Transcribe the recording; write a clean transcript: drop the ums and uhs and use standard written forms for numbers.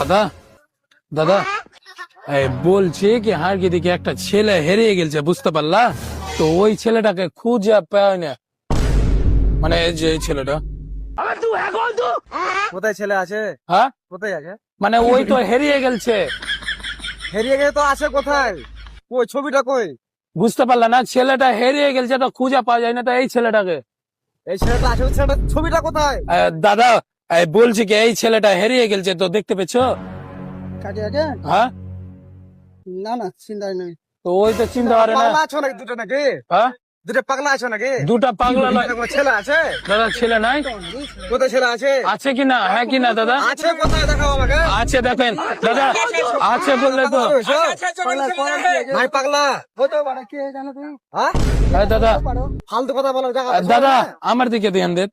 দাদা দাদা এই বলছি কি হারকি দিকে একটা ছেলে হেরিয়ে গেছে, বুঝতে পারলা? তো ওই ছেলেটাকে খুঁজে পায় না, মানে এই যে এই ছেলেটা। কোথায় ছেলে আছে? হ্যাঁ কোথায় আছে? মানে ওই তো হেরিয়ে গেছে। হেরিয়ে গেলে তো আছে কোথায়? কই ছবিটা কই? বুঝতে পারলা না? ছেলেটা হেরিয়ে গেছে তো খুঁজে পাওয়া যায় না, তো এই ছেলেটাকে। এই ছেলেটা আছে, ওই ছেলেটা ছবিটা কোথায়? দাদা বলছি কি এই ছেলেটা হেরিয়ে গেছে, তো দেখতে পেয়েছো? কাজে আছে? হ্যাঁ না না, চিন্তা নেই। তো ওই তো চিন্তা করে না। পাগলা আছো নাকি দুটো নাকি? হ্যাঁ দুটো পাগলা আছো নাকি? দুটা পাগলা নয় কোনো ছেলে আছে? দাদা, ছেলে নাই। কোথায় ছেলে আছে? আছে কি না? হ্যাঁ কি না দাদা? আছে কোথায় দেখাও আমাকে। আছে, দেখেন দাদা, আছে বললে তো। ভাই পাগলা হতো মানে কি জানো তুমি? হ্যাঁ দাদা ফালতু কথা বলো। দাদা আমার দিকে ধ্যান দেন।